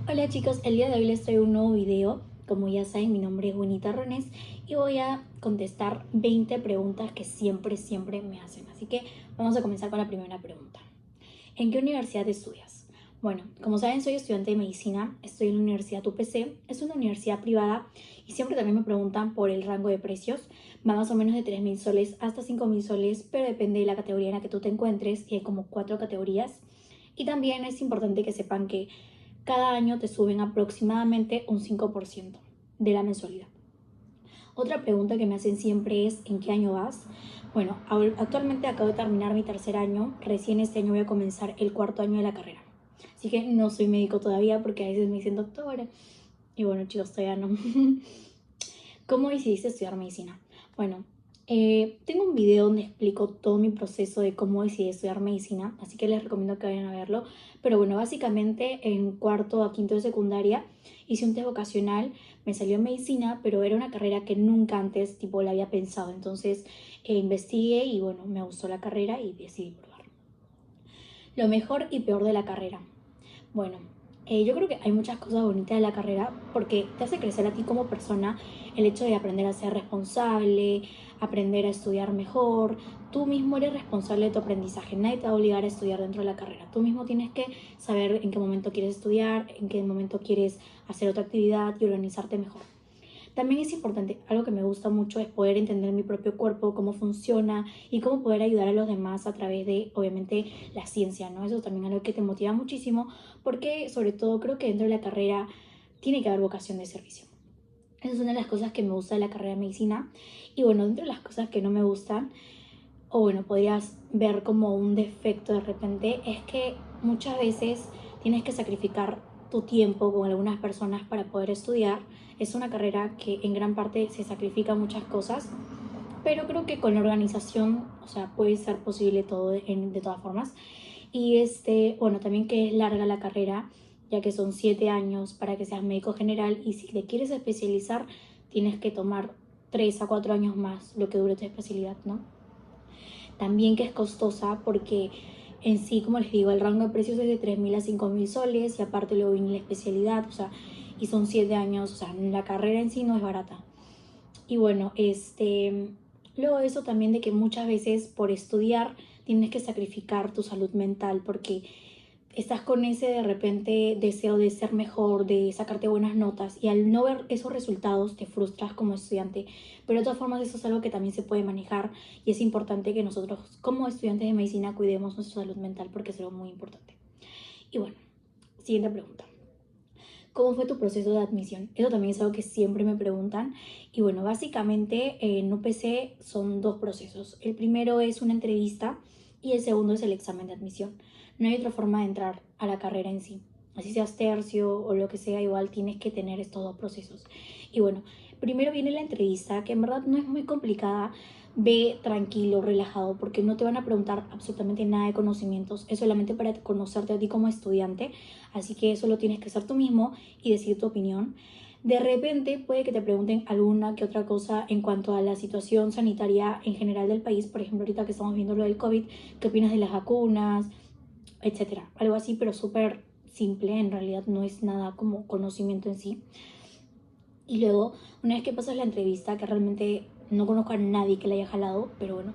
Hola chicos, el día de hoy les traigo un nuevo video. Como ya saben, mi nombre es Bonita Rones y voy a contestar 20 preguntas que siempre me hacen. Así que vamos a comenzar con la primera pregunta. ¿En qué universidad estudias? Bueno, como saben, soy estudiante de medicina, estoy en la Universidad UPC, es una universidad privada y siempre también me preguntan por el rango de precios. Va más o menos de 3.000 soles hasta 5.000 soles, pero depende de la categoría en la que tú te encuentres y hay como 4 categorías. Y también es importante que sepan que cada año te suben aproximadamente un 5% de la mensualidad. Otra pregunta que me hacen siempre es ¿en qué año vas? Bueno, actualmente acabo de terminar mi tercer año, recién este año voy a comenzar el cuarto año de la carrera. Así que no soy médico todavía porque a veces me dicen doctora. Y bueno chicos, todavía no. ¿Cómo decidiste estudiar medicina? Bueno, tengo un video donde explico todo mi proceso de cómo decidí estudiar medicina, así que les recomiendo que vayan a verlo. Pero bueno, básicamente en cuarto a quinto de secundaria hice un test vocacional, me salió medicina, pero era una carrera que nunca antes tipo la había pensado. Entonces investigué y bueno, me gustó la carrera y decidí probar. Lo mejor y peor de la carrera. Bueno, yo creo que hay muchas cosas bonitas de la carrera porque te hace crecer a ti como persona el hecho de aprender a ser responsable, aprender a estudiar mejor. Tú mismo eres responsable de tu aprendizaje, nadie te va a obligar a estudiar dentro de la carrera. Tú mismo tienes que saber en qué momento quieres estudiar, en qué momento quieres hacer otra actividad y organizarte mejor. También es importante, algo que me gusta mucho es poder entender mi propio cuerpo, cómo funciona y cómo poder ayudar a los demás a través de, obviamente, la ciencia, ¿no? Eso también es algo que te motiva muchísimo porque, sobre todo, creo que dentro de la carrera tiene que haber vocación de servicio. Esa es una de las cosas que me gusta de la carrera de medicina. Y bueno, dentro de las cosas que no me gustan, o bueno, podrías ver como un defecto de repente, es que muchas veces tienes que sacrificar tu tiempo con algunas personas para poder estudiar. Es una carrera que en gran parte se sacrifica muchas cosas, pero creo que con la organización, o sea, puede ser posible todo de todas formas. Y bueno, también que es larga la carrera, ya que son 7 años para que seas médico general y si te quieres especializar, tienes que tomar 3 a 4 años más lo que dure tu especialidad, ¿no? También que es costosa porque en sí, como les digo, el rango de precios es de 3.000 a 5.000 soles y aparte luego viene la especialidad, o sea, y son 7 años, o sea, la carrera en sí no es barata. Y bueno, luego eso también de que muchas veces por estudiar tienes que sacrificar tu salud mental porque estás con ese de repente deseo de ser mejor, de sacarte buenas notas y al no ver esos resultados te frustras como estudiante. Pero de todas formas eso es algo que también se puede manejar y es importante que nosotros como estudiantes de medicina cuidemos nuestra salud mental porque es algo muy importante. Y bueno, siguiente pregunta. ¿Cómo fue tu proceso de admisión? Eso también es algo que siempre me preguntan. Y bueno, básicamente en UPC son dos procesos. El primero es una entrevista y el segundo es el examen de admisión. No hay otra forma de entrar a la carrera en sí. Así seas tercio o lo que sea, igual tienes que tener estos dos procesos. Y bueno, primero viene la entrevista, que en verdad no es muy complicada. Ve tranquilo, relajado, porque no te van a preguntar absolutamente nada de conocimientos. Es solamente para conocerte a ti como estudiante. Así que eso lo tienes que hacer tú mismo y decir tu opinión. De repente puede que te pregunten alguna que otra cosa en cuanto a la situación sanitaria en general del país. Por ejemplo, ahorita que estamos viendo lo del COVID, ¿qué opinas de las vacunas? Etcétera. Algo así, pero súper simple. En realidad no es nada como conocimiento en sí. Y luego, una vez que pasas la entrevista, que realmente no conozco a nadie que la haya jalado, pero bueno,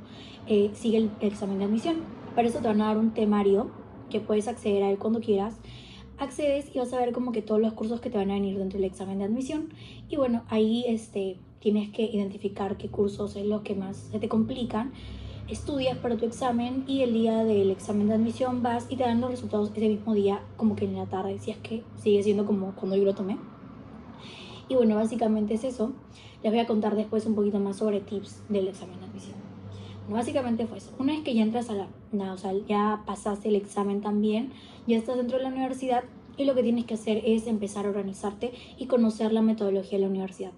sigue el examen de admisión. Para eso te van a dar un temario que puedes acceder a él cuando quieras. Accedes y vas a ver como que todos los cursos que te van a venir dentro del examen de admisión. Y bueno, ahí tienes que identificar qué cursos es los que más se te complican. Estudias para tu examen y el día del examen de admisión vas y te dan los resultados ese mismo día, como que en la tarde, si es que sigue siendo como cuando yo lo tomé. Y bueno, básicamente es eso. Les voy a contar después un poquito más sobre tips del examen de admisión. Bueno, básicamente fue eso. Una vez que ya entras a o sea, ya pasaste el examen también, ya estás dentro de la universidad y lo que tienes que hacer es empezar a organizarte y conocer la metodología de la universidad.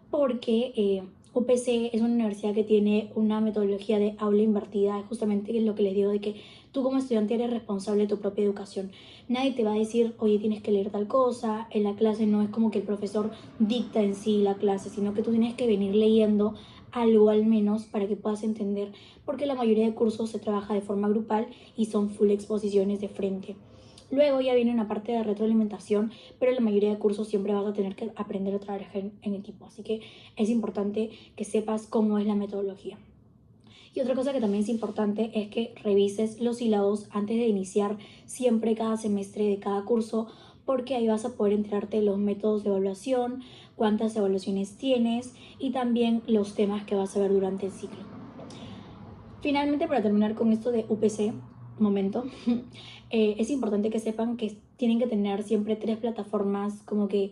Porque UPC es una universidad que tiene una metodología de aula invertida, justamente lo que les digo de que tú como estudiante eres responsable de tu propia educación. Nadie te va a decir, oye, tienes que leer tal cosa, en la clase no es como que el profesor dicta en sí la clase, sino que tú tienes que venir leyendo algo al menos para que puedas entender, porque la mayoría de cursos se trabaja de forma grupal y son full exposiciones de frente. Luego ya viene una parte de retroalimentación, pero en la mayoría de cursos siempre vas a tener que aprender a trabajar en equipo. Así que es importante que sepas cómo es la metodología. Y otra cosa que también es importante es que revises los sílabos antes de iniciar siempre cada semestre de cada curso, porque ahí vas a poder enterarte de los métodos de evaluación, cuántas evaluaciones tienes y también los temas que vas a ver durante el ciclo. Finalmente, para terminar con esto de UPC, es importante que sepan que tienen que tener siempre 3 plataformas como que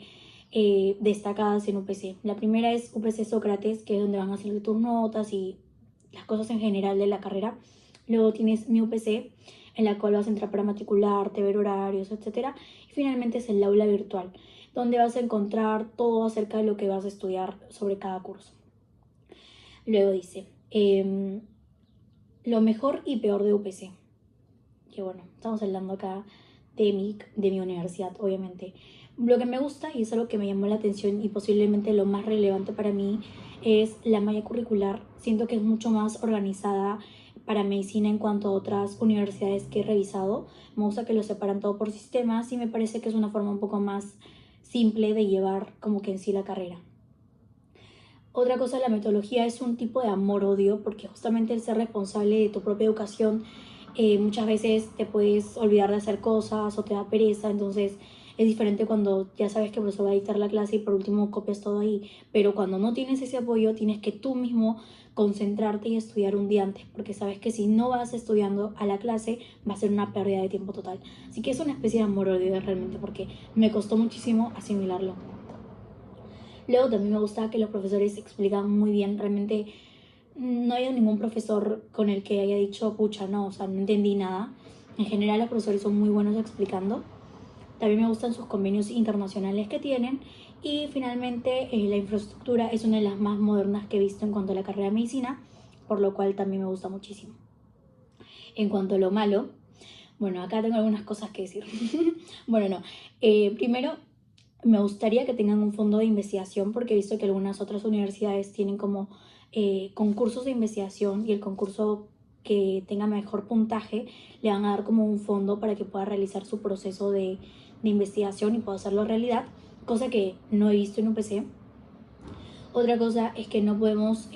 destacadas en UPC. La primera es UPC Sócrates, que es donde van a hacer tus notas y las cosas en general de la carrera. Luego tienes mi UPC, en la cual vas a entrar para matricularte, ver horarios, etc. Y finalmente es el aula virtual, donde vas a encontrar todo acerca de lo que vas a estudiar sobre cada curso. Luego dice, lo mejor y peor de UPC. Que bueno, estamos hablando acá de mi universidad, obviamente. Lo que me gusta y es algo que me llamó la atención y posiblemente lo más relevante para mí es la malla curricular. Siento que es mucho más organizada para medicina en cuanto a otras universidades que he revisado. Me gusta que lo separan todo por sistemas y me parece que es una forma un poco más simple de llevar como que en sí la carrera. Otra cosa, la metodología es un tipo de amor-odio, porque justamente el ser responsable de tu propia educación, muchas veces te puedes olvidar de hacer cosas o te da pereza, entonces es diferente cuando ya sabes que el profesor va a dictar la clase y por último copias todo ahí, pero cuando no tienes ese apoyo tienes que tú mismo concentrarte y estudiar un día antes, porque sabes que si no vas estudiando a la clase va a ser una pérdida de tiempo total. Así que es una especie de amor-odio realmente, porque me costó muchísimo asimilarlo. Luego también me gusta que los profesores explican muy bien, realmente no hay ningún profesor con el que haya dicho, pucha, no, o sea, no entendí nada. En general los profesores son muy buenos explicando. También me gustan sus convenios internacionales que tienen. Y finalmente la infraestructura es una de las más modernas que he visto en cuanto a la carrera de medicina, por lo cual también me gusta muchísimo. En cuanto a lo malo, bueno, acá tengo algunas cosas que decir. Bueno, no. Primero, me gustaría que tengan un fondo de investigación porque he visto que algunas otras universidades tienen como concursos de investigación y el concurso que tenga mejor puntaje le van a dar como un fondo para que pueda realizar su proceso de investigación y pueda hacerlo realidad, cosa que no he visto en UPC. Otra cosa es que no podemos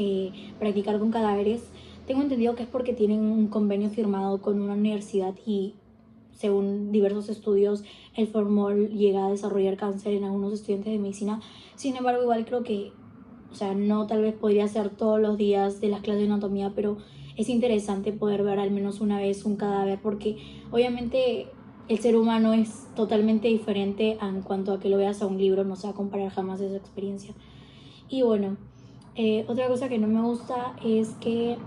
practicar con cadáveres. Tengo entendido que es porque tienen un convenio firmado con una universidad y según diversos estudios, el formol llega a desarrollar cáncer en algunos estudiantes de medicina. Sin embargo, igual creo que, o sea, no tal vez podría ser todos los días de las clases de anatomía, pero es interesante poder ver al menos una vez un cadáver, porque obviamente el ser humano es totalmente diferente en cuanto a que lo veas a un libro, no se va a comparar jamás esa experiencia. Y bueno, otra cosa que no me gusta es que,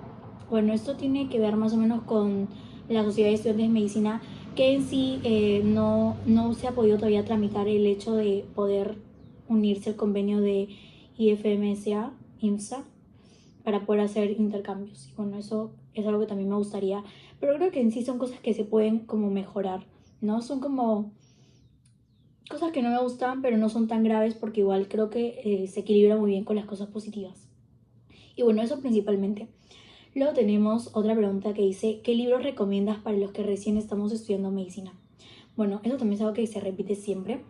bueno, esto tiene que ver más o menos con la Sociedad de Estudiantes de Medicina, que en sí no se ha podido todavía tramitar el hecho de poder unirse al convenio de IFMSA, IMSA, para poder hacer intercambios. Y bueno, eso es algo que también me gustaría, pero creo que en sí son cosas que se pueden como mejorar, ¿no? Son como cosas que no me gustan, pero no son tan graves porque igual creo que se equilibra muy bien con las cosas positivas. Y bueno, eso principalmente. Luego tenemos otra pregunta que dice, ¿qué libros recomiendas para los que recién estamos estudiando medicina? Bueno, eso también es algo que se repite siempre.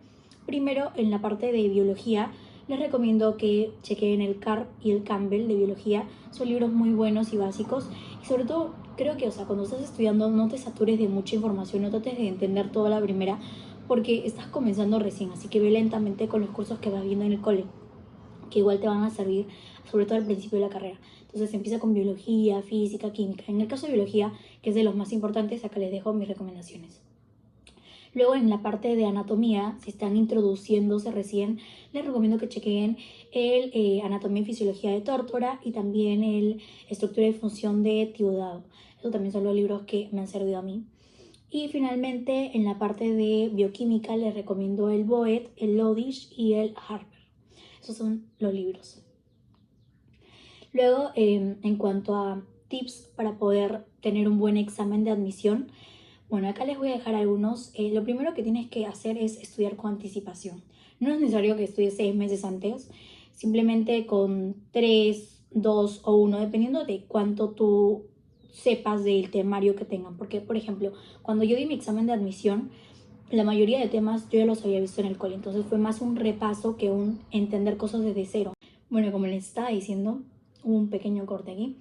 Primero, en la parte de biología, les recomiendo que chequen el CARP y el Campbell de biología. Son libros muy buenos y básicos. Y sobre todo, creo que, o sea, cuando estás estudiando no te satures de mucha información, no trates de entender toda la primera, porque estás comenzando recién. Así que ve lentamente con los cursos que vas viendo en el cole, que igual te van a servir, sobre todo al principio de la carrera. Entonces empieza con biología, física, química. En el caso de biología, que es de los más importantes, acá les dejo mis recomendaciones. Luego en la parte de anatomía, si están introduciéndose recién, les recomiendo que chequen el Anatomía y Fisiología de Tórtora y también el Estructura y Función de Tiudado. Esos también son los libros que me han servido a mí. Y finalmente en la parte de bioquímica les recomiendo el Boet, el Lodish y el Harper. Esos son los libros. Luego, en cuanto a tips para poder tener un buen examen de admisión, bueno, acá les voy a dejar algunos. Lo primero que tienes que hacer es estudiar con anticipación. No es necesario que estudies 6 meses antes, simplemente con 3, 2 o 1, dependiendo de cuánto tú sepas del temario que tengan. Porque, por ejemplo, cuando yo di mi examen de admisión, la mayoría de temas yo ya los había visto en el cole, entonces fue más un repaso que un entender cosas desde cero. Bueno, como les estaba diciendo, un pequeño corte aquí.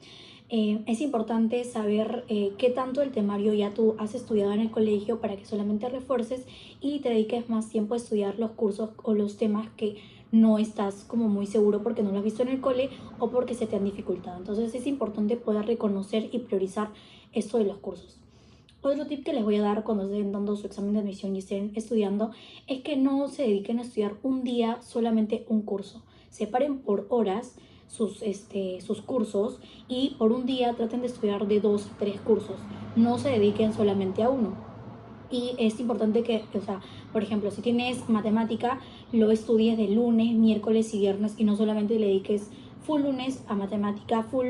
Es importante saber qué tanto el temario ya tú has estudiado en el colegio para que solamente refuerces y te dediques más tiempo a estudiar los cursos o los temas que no estás como muy seguro porque no lo has visto en el cole o porque se te han dificultado. Entonces es importante poder reconocer y priorizar esto de los cursos. Otro tip que les voy a dar cuando estén dando su examen de admisión y estén estudiando es que no se dediquen a estudiar un día solamente un curso. Separen por horas sus cursos y por un día traten de estudiar de 2 a 3 cursos. No se dediquen solamente a uno. Y es importante que, o sea, por ejemplo, si tienes matemática, lo estudies de lunes, miércoles y viernes y no solamente le dediques full lunes a matemática, full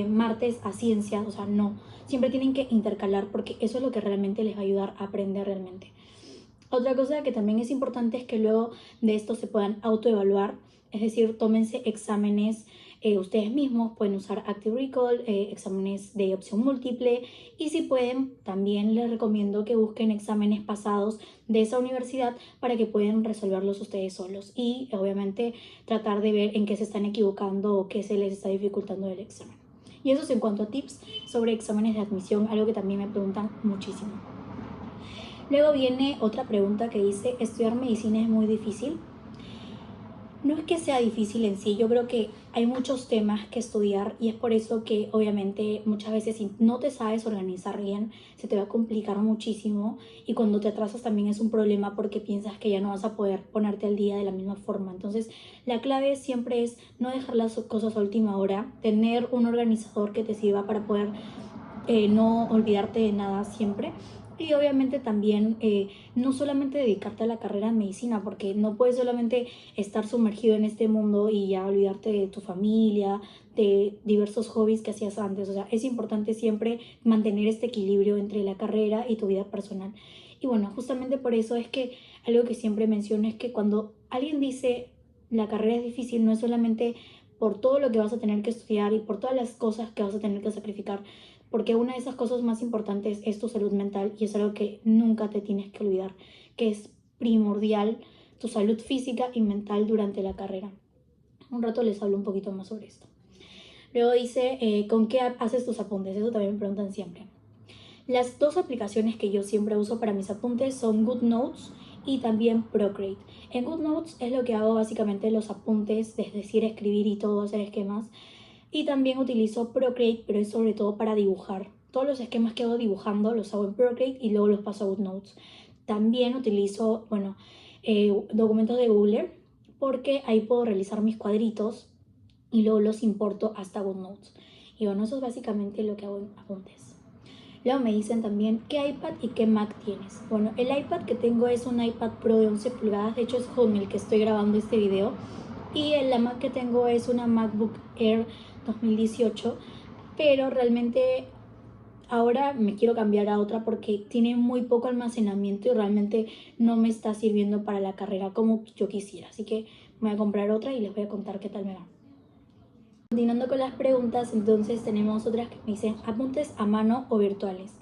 martes a ciencias, o sea, no. Siempre tienen que intercalar porque eso es lo que realmente les va a ayudar a aprender realmente. Otra cosa que también es importante es que luego de esto se puedan autoevaluar, es decir, tómense exámenes ustedes mismos, pueden usar Active Recall, exámenes de opción múltiple y si pueden también les recomiendo que busquen exámenes pasados de esa universidad para que puedan resolverlos ustedes solos y obviamente tratar de ver en qué se están equivocando o qué se les está dificultando el examen. Y eso es en cuanto a tips sobre exámenes de admisión, algo que también me preguntan muchísimo. Luego viene otra pregunta que dice, ¿estudiar medicina es muy difícil? No es que sea difícil en sí, yo creo que hay muchos temas que estudiar y es por eso que obviamente muchas veces si no te sabes organizar bien se te va a complicar muchísimo y cuando te atrasas también es un problema porque piensas que ya no vas a poder ponerte al día de la misma forma. Entonces la clave siempre es no dejar las cosas a última hora, tener un organizador que te sirva para poder no olvidarte de nada siempre. Y obviamente también no solamente dedicarte a la carrera en medicina, porque no puedes solamente estar sumergido en este mundo y ya olvidarte de tu familia, de diversos hobbies que hacías antes. O sea, es importante siempre mantener este equilibrio entre la carrera y tu vida personal. Y bueno, justamente por eso es que algo que siempre menciono es que cuando alguien dice la carrera es difícil, no es solamente por todo lo que vas a tener que estudiar y por todas las cosas que vas a tener que sacrificar, porque una de esas cosas más importantes es tu salud mental y es algo que nunca te tienes que olvidar, que es primordial tu salud física y mental durante la carrera. Un rato les hablo un poquito más sobre esto. Luego dice, ¿con qué haces tus apuntes? Eso también me preguntan siempre. Las dos aplicaciones que yo siempre uso para mis apuntes son GoodNotes y también Procreate. En GoodNotes es lo que hago básicamente los apuntes, es decir, escribir y todo, hacer esquemas. Y también utilizo Procreate, pero es sobre todo para dibujar. Todos los esquemas que hago dibujando los hago en Procreate y luego los paso a GoodNotes. También utilizo, documentos de Google porque ahí puedo realizar mis cuadritos y luego los importo hasta GoodNotes. Y bueno, eso es básicamente lo que hago en apuntes. Luego me dicen también qué iPad y qué Mac tienes. Bueno, el iPad que tengo es un iPad Pro de 11 pulgadas, de hecho es con el que estoy grabando este video. Y la Mac que tengo es una MacBook Air 2018, pero realmente ahora me quiero cambiar a otra porque tiene muy poco almacenamiento y realmente no me está sirviendo para la carrera como yo quisiera. Así que me voy a comprar otra y les voy a contar qué tal me va. Continuando con las preguntas, entonces tenemos otras que me dicen apuntes a mano o virtuales.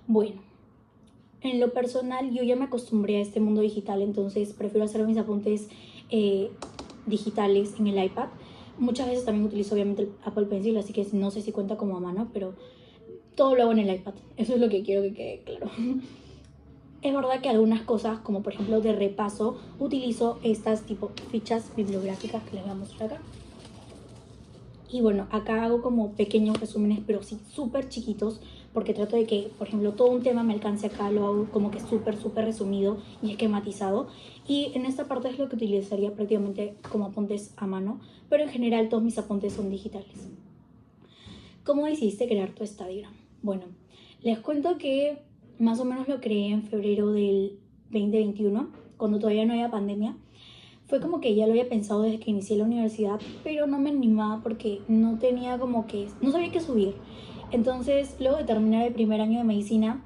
Bueno, en lo personal yo ya me acostumbré a este mundo digital, entonces prefiero hacer mis apuntes digitales en el iPad. Muchas veces también utilizo obviamente el Apple Pencil, así que no sé si cuenta como a mano, pero todo lo hago en el iPad. Eso es lo que quiero que quede claro. Es verdad que algunas cosas, como por ejemplo de repaso, utilizo estas tipo fichas bibliográficas que les voy a mostrar acá. Y bueno, acá hago como pequeños resúmenes, pero sí súper chiquitos, porque trato de que, por ejemplo, todo un tema me alcance acá, lo hago como que súper resumido y esquematizado. Y en esta parte es lo que utilizaría prácticamente como apuntes a mano, pero en general todos mis apuntes son digitales. ¿Cómo decidiste crear tu Instagram? Bueno, les cuento que más o menos lo creé en febrero del 2021, cuando todavía no había pandemia. Fue como que ya lo había pensado desde que inicié la universidad, pero no me animaba porque no tenía no sabía qué subir. Entonces, luego de terminar el primer año de medicina,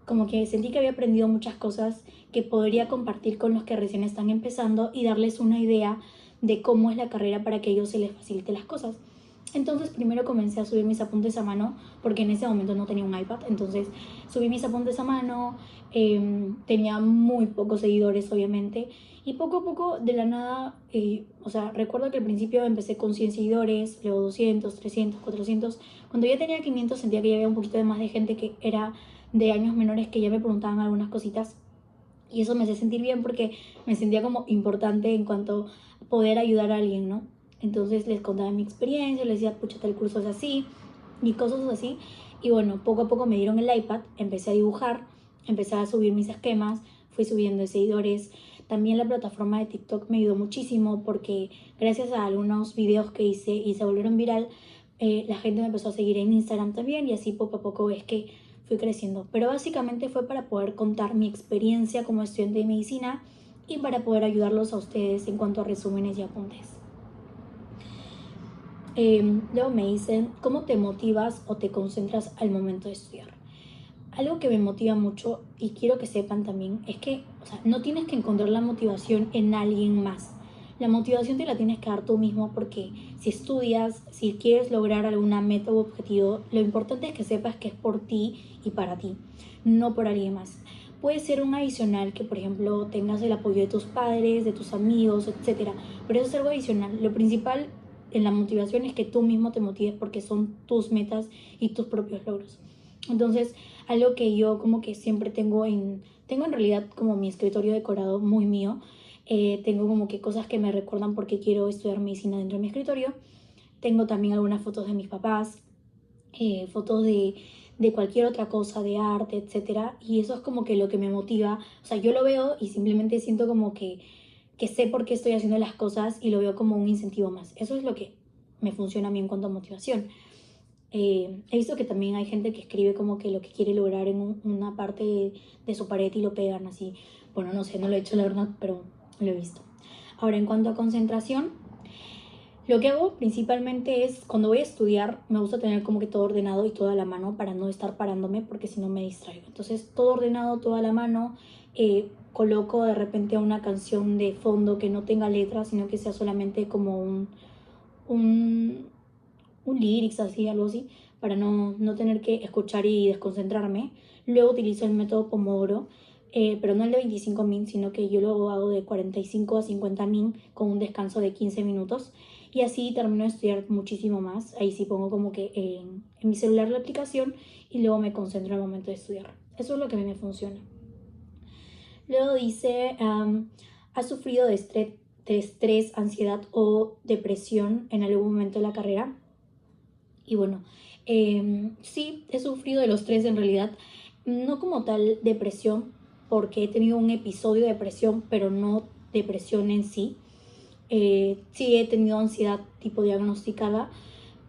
como que sentí que había aprendido muchas cosas que podría compartir con los que recién están empezando y darles una idea de cómo es la carrera para que a ellos se les facilite las cosas. Entonces primero comencé a subir mis apuntes a mano porque en ese momento no tenía un iPad, entonces subí mis apuntes a mano, tenía muy pocos seguidores obviamente, y poco a poco de la nada, o sea, recuerdo que al principio empecé con 100 seguidores, luego 200, 300, 400, cuando ya tenía 500 sentía que ya había un poquito de más de gente que era de años menores que ya me preguntaban algunas cositas, y eso me hace sentir bien porque me sentía como importante en cuanto a poder ayudar a alguien, ¿no? Entonces les contaba mi experiencia, les decía, pucha, tal curso es así, y cosas así. Y bueno, poco a poco me dieron el iPad, empecé a dibujar, empecé a subir mis esquemas, fui subiendo de seguidores. También la plataforma de TikTok me ayudó muchísimo porque gracias a algunos videos que hice y se volvieron viral, la gente me empezó a seguir en Instagram también, y así poco a poco es que fui creciendo. Pero básicamente fue para poder contar mi experiencia como estudiante de medicina y para poder ayudarlos a ustedes en cuanto a resúmenes y apuntes. Luego me dicen, ¿cómo te motivas o te concentras al momento de estudiar? Algo que me motiva mucho y quiero que sepan también es que, o sea, no tienes que encontrar la motivación en alguien más. La motivación te la tienes que dar tú mismo, porque si estudias, si quieres lograr alguna meta u objetivo, lo importante es que sepas que es por ti y para ti, no por alguien más. Puede ser un adicional que, por ejemplo, tengas el apoyo de tus padres, de tus amigos, etcétera, pero eso es algo adicional. Lo principal en la motivación es que tú mismo te motives porque son tus metas y tus propios logros. Entonces, algo que yo como que siempre tengo en realidad como mi escritorio decorado muy mío. Tengo como que cosas que me recuerdan por qué quiero estudiar medicina dentro de mi escritorio. Tengo también algunas fotos de mis papás, fotos de cualquier otra cosa, de arte, etcétera. Y eso es como que lo que me motiva. O sea, yo lo veo y simplemente siento como que sé por qué estoy haciendo las cosas y lo veo como un incentivo más. Eso es lo que me funciona a mí en cuanto a motivación. He visto que también hay gente que escribe como que lo que quiere lograr en una parte de su pared y lo pegan así. Bueno, no sé, no lo he hecho la verdad, pero lo he visto. Ahora, en cuanto a concentración, lo que hago principalmente es cuando voy a estudiar, me gusta tener como que todo ordenado y todo a la mano para no estar parándome porque si no me distraigo. Entonces, todo ordenado, todo a la mano. Coloco de repente una canción de fondo que no tenga letras, sino que sea solamente como un, un lyrics, así, algo así, para no tener que escuchar y desconcentrarme. Luego utilizo el método Pomodoro, pero no el de 25 min, sino que yo lo hago de 45 a 50 min con un descanso de 15 minutos. Y así termino de estudiar muchísimo más. Ahí sí pongo como que en mi celular la aplicación y luego me concentro en el momento de estudiar. Eso es lo que a mí me funciona. Luego dice, ¿has sufrido de estrés, ansiedad o depresión en algún momento de la carrera? Y bueno, sí, he sufrido de los tres en realidad, no como tal depresión, porque he tenido un episodio de depresión, pero no depresión en sí. Sí he tenido ansiedad tipo diagnosticada,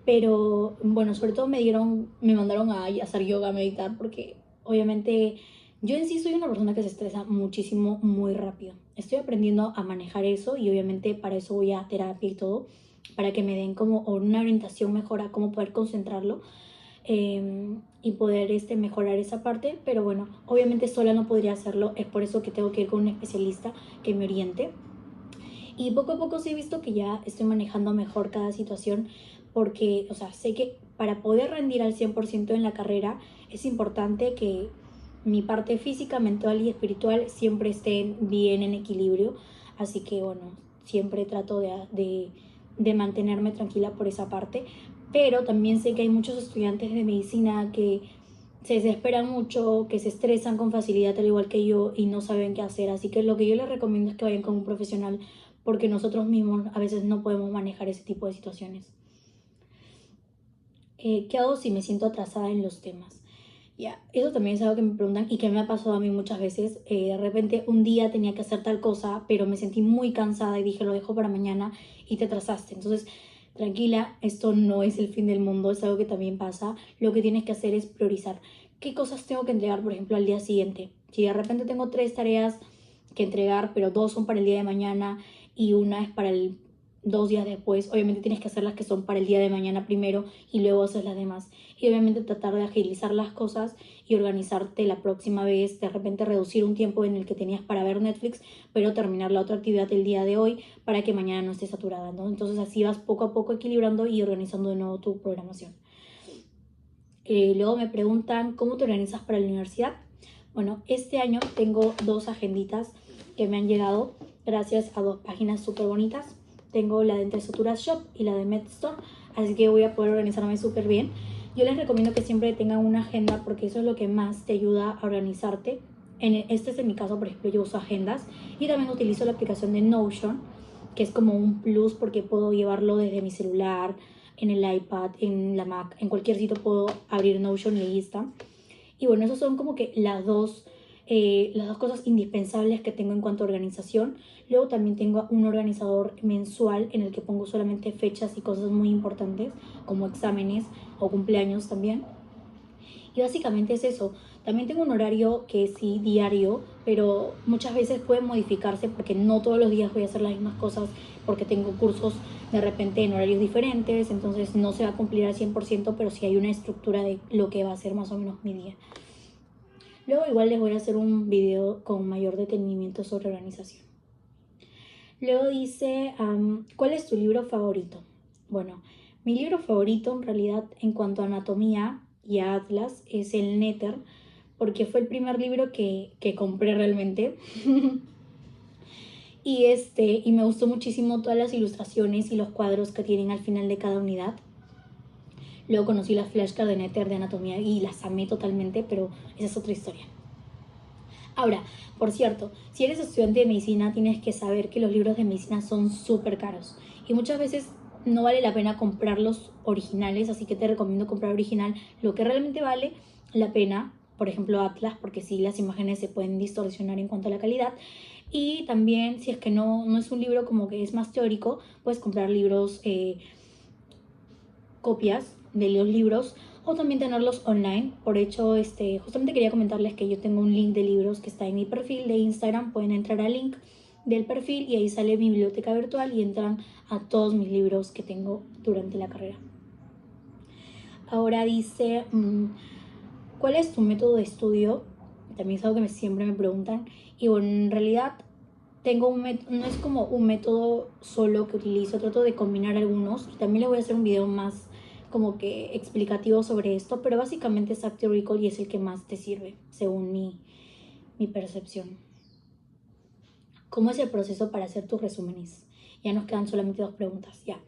pero bueno, sobre todo me mandaron a hacer yoga, a meditar, porque obviamente yo en sí soy una persona que se estresa muchísimo, muy rápido. Estoy aprendiendo a manejar eso y obviamente para eso voy a terapia y todo, para que me den como una orientación mejor a cómo poder concentrarlo, y poder mejorar esa parte. Pero bueno, obviamente sola no podría hacerlo, es por eso que tengo que ir con un especialista que me oriente. Y poco a poco sí he visto que ya estoy manejando mejor cada situación, porque, o sea, sé que para poder rendir al 100% en la carrera es importante que mi parte física, mental y espiritual siempre estén bien en equilibrio. Así que, bueno, siempre trato de mantenerme tranquila por esa parte. Pero también sé que hay muchos estudiantes de medicina que se desesperan mucho, que se estresan con facilidad al igual que yo y no saben qué hacer. Así que lo que yo les recomiendo es que vayan con un profesional, porque nosotros mismos a veces no podemos manejar ese tipo de situaciones. ¿Qué hago si me siento atrasada en los temas? Ya, eso también es algo que me preguntan y que me ha pasado a mí muchas veces. De repente un día tenía que hacer tal cosa, pero me sentí muy cansada y dije, lo dejo para mañana, y te atrasaste. Entonces, tranquila, esto no es el fin del mundo, es algo que también pasa. Lo que tienes que hacer es priorizar. ¿Qué cosas tengo que entregar, por ejemplo, al día siguiente? Si de repente tengo 3 tareas que entregar, pero 2 son para el día de mañana y una es para el 2 días después, obviamente tienes que hacer las que son para el día de mañana primero y luego hacer las demás. Y obviamente tratar de agilizar las cosas y organizarte la próxima vez, de repente reducir un tiempo en el que tenías para ver Netflix, pero terminar la otra actividad el día de hoy para que mañana no estés saturada, ¿no? Entonces así vas poco a poco equilibrando y organizando de nuevo tu programación. Luego me preguntan, ¿cómo te organizas para la universidad? Bueno, este año tengo 2 agenditas que me han llegado gracias a 2 páginas súper bonitas. Tengo la de Entre Suturas Shop y la de MedStore, así que voy a poder organizarme súper bien. Yo les recomiendo que siempre tengan una agenda porque eso es lo que más te ayuda a organizarte. Este es en mi caso, por ejemplo, yo uso agendas y también utilizo la aplicación de Notion, que es como un plus porque puedo llevarlo desde mi celular, en el iPad, en la Mac, en cualquier sitio puedo abrir Notion y ahí está. Y bueno, esos son como que las dos cosas indispensables que tengo en cuanto a organización. Luego también tengo un organizador mensual en el que pongo solamente fechas y cosas muy importantes, como exámenes o cumpleaños también. Y básicamente es eso. También tengo un horario que es sí diario, pero muchas veces puede modificarse porque no todos los días voy a hacer las mismas cosas porque tengo cursos de repente en horarios diferentes, entonces no se va a cumplir al 100%, pero sí hay una estructura de lo que va a ser más o menos mi día. Luego igual les voy a hacer un video con mayor detenimiento sobre organización. Luego dice, ¿cuál es tu libro favorito? Bueno, mi libro favorito en realidad en cuanto a anatomía y a atlas es el Néter, porque fue el primer libro que compré realmente. Y me gustó muchísimo todas las ilustraciones y los cuadros que tienen al final de cada unidad. Luego conocí las flashcards de Néter de anatomía y las amé totalmente, pero esa es otra historia. Ahora, por cierto, si eres estudiante de medicina tienes que saber que los libros de medicina son súper caros y muchas veces no vale la pena comprar los originales, así que te recomiendo comprar original. Lo que realmente vale la pena, por ejemplo Atlas, porque sí, las imágenes se pueden distorsionar en cuanto a la calidad. Y también si es que no es un libro como que es más teórico, puedes comprar libros, copias de los libros o también tenerlos online. Por hecho, justamente quería comentarles que yo tengo un link de libros que está en mi perfil de Instagram. Pueden entrar al link del perfil y ahí sale mi biblioteca virtual y entran a todos mis libros que tengo durante la carrera. Ahora dice, ¿cuál es tu método de estudio? También es algo que siempre me preguntan. Y bueno, en realidad tengo un método, no es como un método solo que utilizo, trato de combinar algunos y también les voy a hacer un video más como que explicativo sobre esto, pero básicamente es Active Recall y es el que más te sirve, según mi percepción. ¿Cómo es el proceso para hacer tus resúmenes? Ya nos quedan solamente 2 preguntas, ya.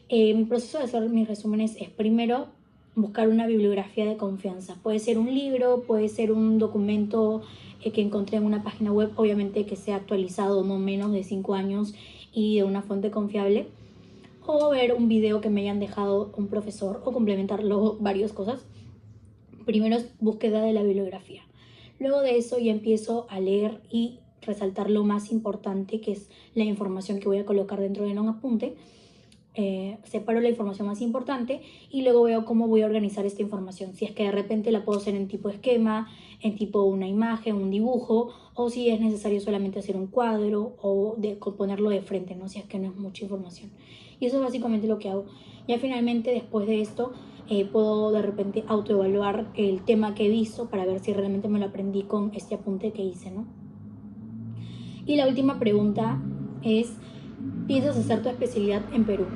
Mi proceso de hacer mis resúmenes es primero buscar una bibliografía de confianza. Puede ser un libro, puede ser un documento que encontré en una página web, obviamente que sea actualizado no menos de 5 años y de una fuente confiable, o ver un video que me hayan dejado un profesor o complementarlo varias cosas. Primero es búsqueda de la bibliografía. Luego de eso ya empiezo a leer y resaltar lo más importante, que es la información que voy a colocar dentro de un apunte. Separo la información más importante y luego veo cómo voy a organizar esta información. Si es que de repente la puedo hacer en tipo esquema, en tipo una imagen, un dibujo, o si es necesario solamente hacer un cuadro o ponerlo de frente, ¿no? Si es que no es mucha información. Y eso es básicamente lo que hago. Ya finalmente, después de esto, puedo de repente autoevaluar el tema que he visto para ver si realmente me lo aprendí con este apunte que hice, ¿no? Y la última pregunta es, ¿piensas hacer tu especialidad en Perú?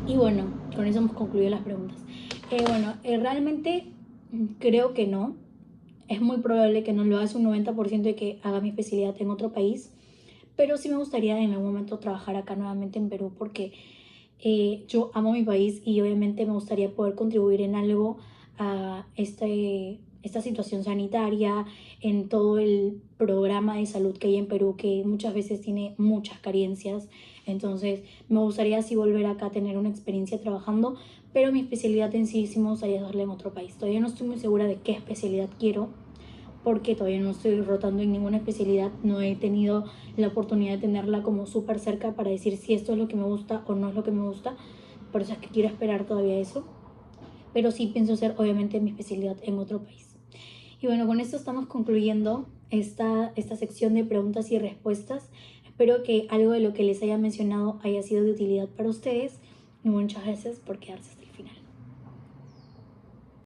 Y bueno, con eso hemos concluido las preguntas. Realmente creo que no. Es muy probable que no lo haga, un 90% de que haga mi especialidad en otro país. Pero sí me gustaría en algún momento trabajar acá nuevamente en Perú porque yo amo mi país y obviamente me gustaría poder contribuir en algo a esta situación sanitaria, en todo el programa de salud que hay en Perú, que muchas veces tiene muchas carencias. Entonces me gustaría así volver acá a tener una experiencia trabajando, pero mi especialidad en sí me gustaría darle en otro país. Todavía no estoy muy segura de qué especialidad quiero, porque todavía no estoy rotando en ninguna especialidad, no he tenido la oportunidad de tenerla como súper cerca para decir si esto es lo que me gusta o no es lo que me gusta. Por eso es que quiero esperar todavía eso, pero sí pienso hacer obviamente mi especialidad en otro país. Y bueno, con esto estamos concluyendo esta sección de preguntas y respuestas. Espero que algo de lo que les haya mencionado haya sido de utilidad para ustedes y muchas gracias por quedarse hasta